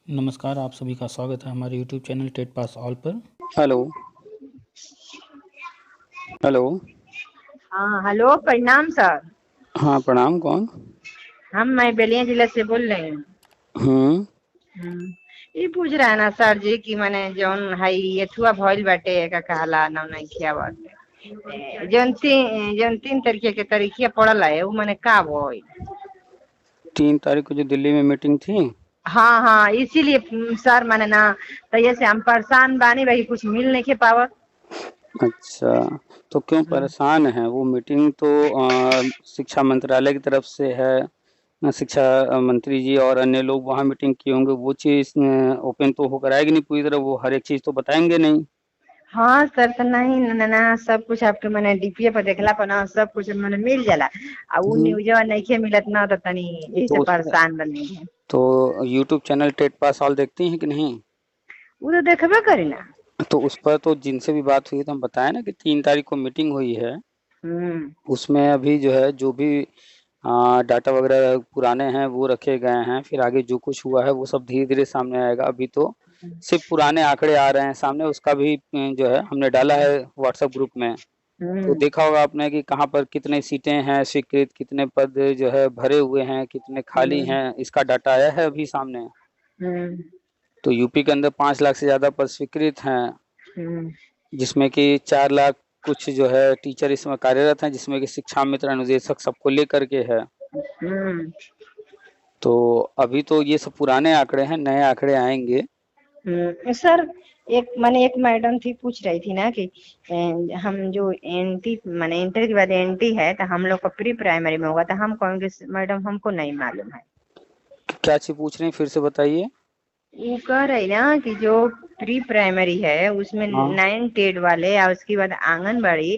नमस्कार, आप सभी का स्वागत है हमारे YouTube channel TET pass all पर। हेलो। हेलो। हाँ हेलो, प्रणाम सर। हाँ, प्रणाम। कौन? मैं बलिया जिला से बोल रही हूँ। हम्म। ये पूछ रहा है ना सर जी कि मैंने जौन है ये थुआ भइल बाटे का कहला ना नहीं किया बाटे जौन तीन तरीके के तरीके पड़ल है वो मैंने का भइल। 3 तारीख को जो दिल्ली में मीटिंग थी। हाँ हाँ, इसीलिए सर मैंने ना तैये से हम परेशान बानी भाई, कुछ मिल नहीं के पावत। अच्छा, तो क्यों परेशान है? वो मीटिंग तो शिक्षा मंत्रालय की तरफ से है। शिक्षा मंत्री जी और अन्य लोग वहाँ मीटिंग किए होंगे। वो चीज़ ओपन तो होकर आएगी नहीं पूरी तरह। वो हर एक चीज़ तो बताएंगे नहीं। हाँ सर, तो नहीं ना, ना सब कुछ आपके मैंने डीपीए पर देखला पर ना सब कुछ मैंने मिल जाला। आ उ हम्म, न्यूज़वा नहीं के मिलत ना, तो तनी तो ऐसे उसमें परेशान बनी है। तो YouTube channel TET pass all देखती हैं कि नहीं? वो तो देखबे करी ना। तो उस पर तो जिनसे भी बात हुई तो हम बताएं ना कि 3 तारीख को मीटिंग हुई है। हम्म उसमें अभी जो है जो भी डाटा वगैरह पुराने हैं वो रखे गए हैं। फिर आगे जो कुछ हुआ है वो सब धीरे धीरे सामने आएगा। अभी तो सिर्फ पुराने आंकड़े आ रहे हैं सामने। उसका भी जो है हमने डाला है व्हाट्सएप ग्रुप में। तो हम्म देखा होगा आपने कि कहाँ पर कितने सीटें हैं स्वीकृत, कितने पद जो है भरे हुए हैं, कितने खाली हम्म हैं, इसका डाटा आया है अभी सामने। हम्म तो यूपी के अंदर 5 लाख से ज़्यादा पद स्वीकृत हैं, हम्म जिसमें कि 4 लाख कुछ जो है टीचर इसमें कार्यरत हैं, जिसमें कि शिक्षा मित्र अनुदेशक सबको लेकर के है। हम्म तो अभी तो ये सब पुराने आंकड़े हैं, नए आंकड़े आएंगे। सर, एक मैडम थी पूछ रही थी ना कि हम जो एनटी माने इंटर के बाद एनटी है तो हम लोग का प्री प्राइमरी में होगा, तो हम कहेंगे मैडम हमको नहीं मालूम है। क्या चीज पूछ रही हैं, फिर से बताइए। वो कह रही ना कि जो प्री प्राइमरी है उसमें हाँ, 9 टेड वाले और उसके बाद आंगनबाड़ी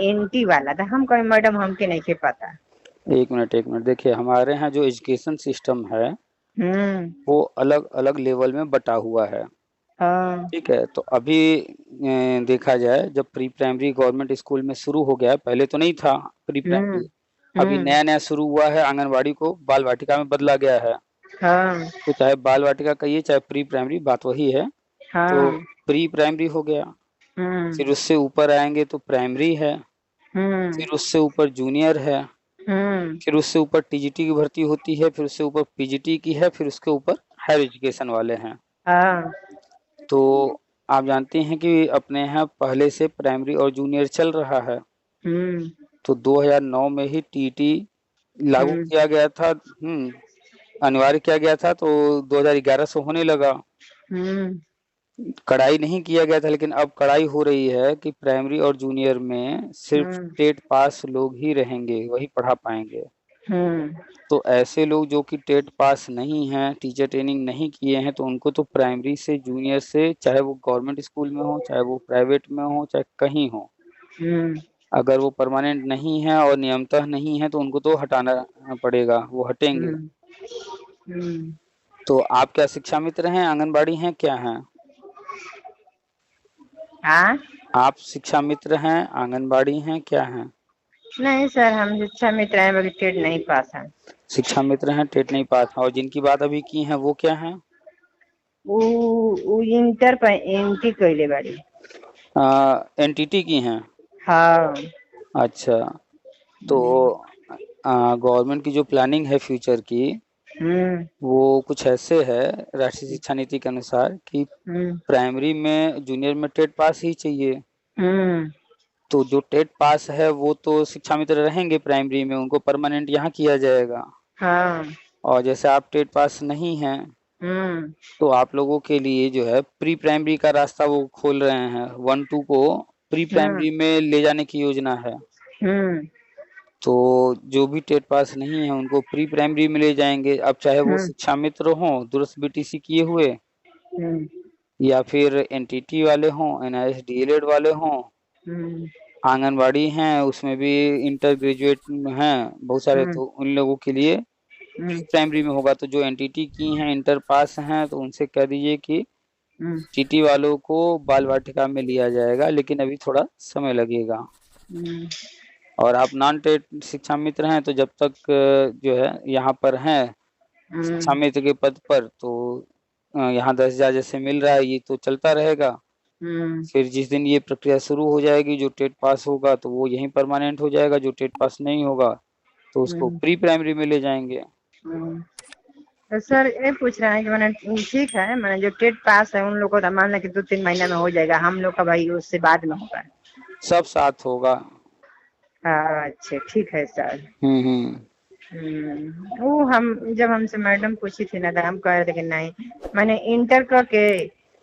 एनटी वाला, तो हम कहें मैडम हमके नहीं के पता। एक मिनट एक मिनट। देखिए, हमारे यहाँ जो एजुकेशन सिस्टम है हम्म वो अलग अलग लेवल में बटा हुआ है। हाँ ठीक है, तो अभी देखा जाए, जब प्री प्राइमरी गवर्नमेंट स्कूल में शुरू हो गया, पहले तो नहीं था प्री हम्म प्राइमरी। अभी हम्म नया नया शुरू हुआ है, आंगनबाड़ी को बाल वाटिका में बदला गया है। हाँ तो चाहे बाल वाटिका कहिए चाहे प्री प्राइमरी, बात वही है। तो हाँ प्री प्राइमरी हो गया, हम्म फिर उससे ऊपर आएंगे तो प्राइमरी है, हम्म फिर उससे ऊपर जूनियर है, हम्म फिर उससे ऊपर टीजीटी की भर्ती होती है, फिर उससे ऊपर पीजीटी की है, फिर उसके ऊपर हायर एजुकेशन वाले हैं। हाँ तो आप जानते हैं कि अपने यहाँ पहले से प्राइमरी और जूनियर चल रहा है। हम्म तो 2009 में ही टीटी लागू हम्म किया गया था। अनिवार्य किया गया था, तो 2011 से होने लगा। हम्म कड़ाई नहीं किया गया था, लेकिन अब कड़ाई हो रही है कि प्राइमरी और जूनियर में सिर्फ हम्म टेट पास लोग ही रहेंगे, वही पढ़ा पाएंगे। हम्म तो ऐसे लोग जो कि टेट पास नहीं हैं, टीचर ट्रेनिंग नहीं किए हैं, तो उनको तो प्राइमरी से जूनियर से, चाहे वो गवर्नमेंट स्कूल में हो, चाहे वो प्राइवेट में हो, चाहे कहीं हो, हम्म अगर वो परमानेंट नहीं है और नियमतः नहीं है तो उनको तो हटाना पड़ेगा, वो हटेंगे। हम्म हम्म तो आप क्या शिक्षा मित्र हैं, आंगनबाड़ी हैं, क्या हैं? हाँ, आप शिक्षा मित्र हैं, आंगनबाड़ी हैं, क्या हैं? नहीं सर, हम शिक्षा मित्र हैं बाकी टेट नहीं पास है। शिक्षा मित्र हैं, टेट नहीं पास हैं। और जिनकी बात अभी की है वो क्या हैं? वो इंटर पर एंट्री कैले बाड़ी। एनटीटी की हैं। हाँ। अच्छा, तो गवर्नमेंट की जो प्लानिंग है फ्यूचर की, हम्म वो कुछ ऐसे है राष्ट्रीय शिक्षा नीति के अनुसार कि हम्म प्राइमरी में जूनियर में टेट पास ही चाहिए। हम्म तो जो टेट पास है वो तो शिक्षा मित्र रहेंगे प्राइमरी में, उनको परमानेंट यहाँ किया जाएगा। हाँ। और जैसे आप टेट पास नहीं हैं, हम्म तो आप लोगों के लिए जो है प्री प्राइमरी का रास्ता वो खोल रहे हैं। 1-2 को प्री हम्म प्राइमरी में ले जाने की योजना है। हम्म तो जो भी टेट पास नहीं है उनको प्री प्राइमरी में ले जाएंगे। अब चाहे वो हम्म शिक्षा मित्र हों, दूरस्थ बीटीसी किए हुए, हम्म या फिर एनटीटी वाले हों, एनआईएस डीएलएड वाले हों, हम्म आंगनबाड़ी हैं उसमें भी इंटर ग्रेजुएट हैं बहुत सारे, हम्म तो उन लोगों के लिए प्री हम्म प्राइमरी में होगा। तो जो एनटीटी की हैं, इंटर पास हैं, तो उनसे कह दीजिए कि हम्म टीटी वालों को बाल वाटिका में लिया जाएगा, लेकिन अभी थोड़ा समय लगेगा। हम्म और आप नॉन टेट शिक्षा मित्र हैं, तो जब तक जो है यहाँ पर हैं शिक्षा हम्म मित्र के पद पर, तो यहाँ 10,000 जैसे मिल रहा है, ये तो चलता रहेगा। फिर जिस दिन ये प्रक्रिया शुरू हो जाएगी, जो टेट पास होगा तो वो यहीं परमानेंट हो जाएगा, जो टेट पास नहीं होगा तो उसको प्री प्राइमरी में ले जाएंगे। तो सर ये पूछ रहे हैं कि मैंने ठीक है, मैंने जो टेट पास है उन लोगों को तो मान लें कि 2-3 महीना में हो जाएगा, हम लोग का भाई उससे बाद में होगा। सब साथ होगा। अच्छा ठीक है सर। हम्म। वो हम जब हमसे मैडम पूछी थी ना, तो हम कह रहे थे कि नहीं, मैंने इंटर करके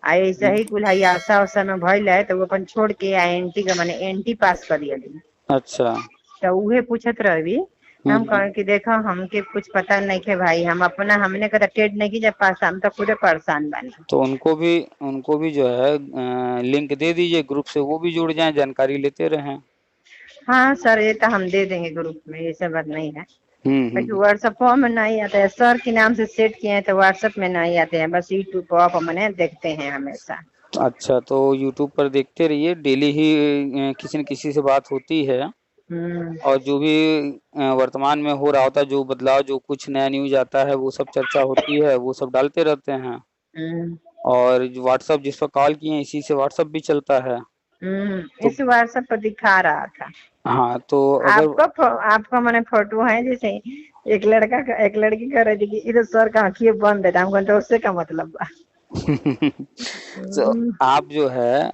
ऐसा ही कुल है आशा उषा में भइल है, तो वो अपन छोड़ के एनटी का मैंने एनटी पास कर दिया। अच्छा। तो उहे पूछत रही, हम कहे कि देखो हमके कुछ पता नहीं है भाई, हम अपना हमने कहा टेट नहीं की जब पास, हम तो पूरे परेशान बने। तो उनको भी जो है लिंक दे दीजिए ग्रुप से, वो भी जुड़ जाएं, जानकारी लेते रहें। हाँ सर, ये तो हम दे देंगे ग्रुप में, ये सब बात नहीं है। हम्म। व्हाट्सएप में नहीं आता है सर, के नाम से सेट किए हैं तो व्हाट्सएप में नहीं आते हैं, बस यूट्यूब पर मैंने देखते हैं हमेशा। अच्छा, तो यूट्यूब पर देखते रहिए, डेली ही किसी न किसी से बात होती है। और जो भी वर्तमान में हो रहा होता है, जो बदलाव, जो कुछ नया न्यूज आता है, वो सब चर्चा होती है, वो सब डालते रहते हैं। और व्हाट्सएप जिस पर कॉल किए इसी से व्हाट्सएप भी चलता है। तो इस व्हाट्सएप पर दिखा रहा था। हाँ, तो अगर आपका मैंने फोटो है, जैसे एक लड़का का एक लड़की कह रही थी कि इधर सर का आंखें बंद है, हमको तो उससे का मतलब बा। तो आप जो है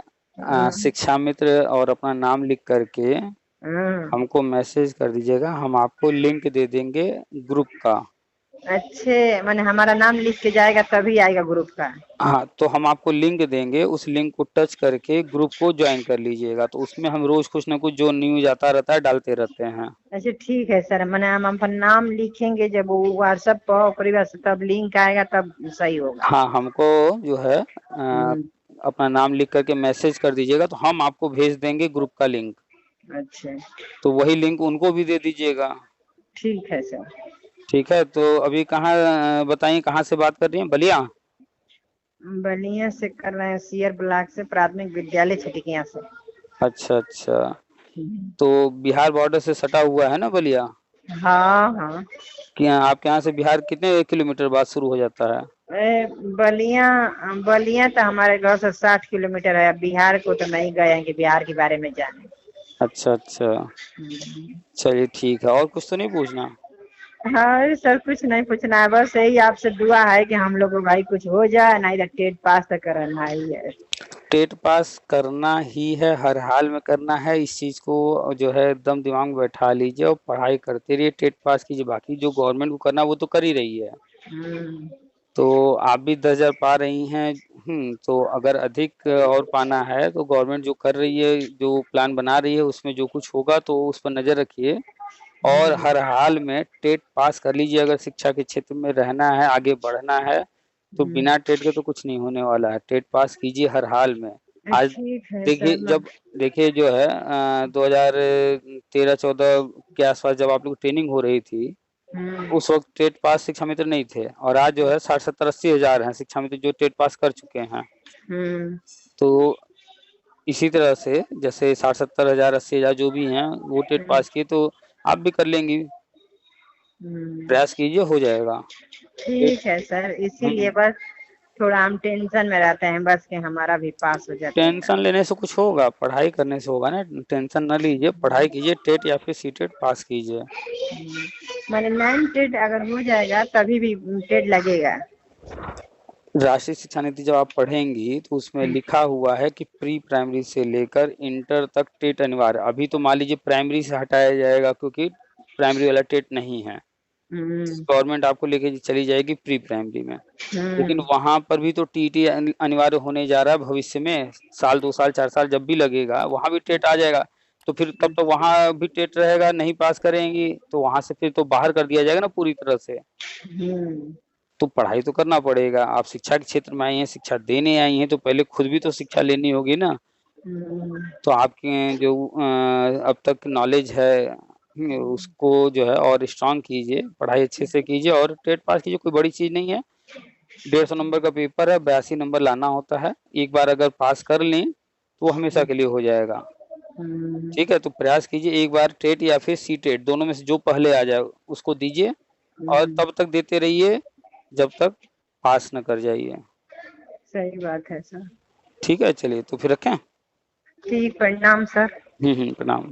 शिक्षा मित्र और अपना नाम लिख करके हमको मैसेज कर दीजिएगा, हम आपको लिंक दे देंगे ग्रुप का। अच्छे, मैंने हमारा नाम लिख के जाएगा तभी आएगा ग्रुप का। हाँ, तो हम आपको लिंक देंगे, उस लिंक को टच करके ग्रुप को ज्वाइन कर लीजिएगा, तो उसमें हम रोज कुछ ना कुछ जो न्यूज आता रहता है डालते रहते हैं। अच्छा ठीक है सर, मैंने हम अपन नाम लिखेंगे जब वो व्हाट्सएप पर, तब लिंक आएगा तब सही होगा। हाँ, हमको जो है अपना नाम लिख करके मैसेज कर दीजिएगा, तो हम आपको भेज देंगे ग्रुप का लिंक। अच्छा, तो वही लिंक उनको भी दे दीजिएगा। ठीक है सर। ठीक है, तो अभी कहाँ बताइए, कहाँ से बात कर रही हैं? बलिया? बलिया से कर रहे हैं, सीआर ब्लॉक से, प्राथमिक विद्यालय छटिकिया से। अच्छा अच्छा, तो बिहार बॉर्डर से सटा हुआ है ना बलिया? हाँ हाँ। आपके यहाँ से बिहार कितने किलोमीटर बाद शुरू हो जाता है? बलिया बलिया तो हमारे घर से 60 किलोमीटर है, बिहार को तो नहीं गए हैं कि बिहार के बारे में जाने। अच्छा अच्छा, चलिए ठीक है, और कुछ तो नहीं पूछना? हाँ सर, कुछ नहीं पूछना है, बस यही आपसे दुआ है कि हम लोग को भाई कुछ हो जाए, नहीं तो टेट पास तो करना ही है। टेट पास करना ही है, हर हाल में करना है, इस चीज को जो है एकदम दिमाग में बैठा लीजिए और पढ़ाई करते रहिए, टेट पास कीजिए। बाकी जो गवर्नमेंट को करना वो तो कर ही रही है। तो आप भी 10,000 पा रही हैं, तो अगर अधिक और पाना है तो गवर्नमेंट जो कर रही है, जो प्लान बना रही है, उसमें जो कुछ होगा तो उस पर नजर रखिए। और हर हाल में टेट पास कर लीजिए, अगर शिक्षा के क्षेत्र में रहना है, आगे बढ़ना है, तो बिना टेट के तो कुछ नहीं होने वाला है। टेट पास कीजिए हर हाल में। आज देखिए जो है 2013-14 के आसपास जब आप लोग ट्रेनिंग हो रही थी, उस वक्त टेट पास शिक्षा मित्र नहीं थे, और आज जो है 60-70-80 हजार हैं शिक्षा मित्र जो टेट पास कर चुके हैं। तो इसी तरह से जैसे 60-70 हजार 80 हजार जो भी हैं वो टेट पास किए, तो आप भी कर लेंगी। प्रयास कीजिए, हो जाएगा। ठीक है सर, इसीलिए बस थोड़ा हम टेंशन में रहते हैं, बस कि हमारा भी पास हो जाए। टेंशन लेने से कुछ होगा? पढ़ाई करने से होगा ना। टेंशन न लीजिए, पढ़ाई कीजिए, टेट या फिर सीटेट पास कीजिए। मैंने 9 टेट अगर हो जाएगा तभी भी टेट लगेगा। राष्ट्रीय शिक्षा नीति जब आप पढ़ेंगी तो उसमें लिखा हुआ है कि प्री प्राइमरी से लेकर इंटर तक टेट अनिवार्य। अभी तो मान लीजिए प्राइमरी से हटाया जाएगा क्योंकि प्राइमरी वाला टेट नहीं है, गवर्नमेंट आपको लेके चली जाएगी प्री प्राइमरी में। लेकिन वहां पर भी तो टीटी अनिवार्य होने जा रहा है भविष्य में, साल 2 साल 4 साल जब भी लगेगा वहां भी टेट आ जाएगा। तो फिर तब तो वहां भी टेट रहेगा, नहीं पास करेंगी तो वहां से फिर तो बाहर कर दिया जाएगा ना पूरी तरह से। तो पढ़ाई तो करना पड़ेगा। आप शिक्षा के क्षेत्र में आई हैं, शिक्षा देने आई हैं, तो पहले खुद भी तो शिक्षा लेनी होगी ना। तो आपके जो अब तक नॉलेज है उसको जो है और स्ट्रांग कीजिए, पढ़ाई अच्छे से कीजिए और टेट पास कीजिए। कोई बड़ी चीज नहीं है, 150 नंबर का पेपर है, 82 नंबर लाना होता है। एक बार अगर पास कर लें तो वो हमेशा के लिए हो जाएगा। ठीक है, तो प्रयास कीजिए, एक बार टेट या फिर सी टेट दोनों में से जो पहले आ जाए उसको दीजिए, और तब तक देते रहिए जब तक पास न कर जाइए। सही बात है सर। ठीक है, चलिए तो फिर रखें। ठीक, प्रणाम सर। प्रणाम।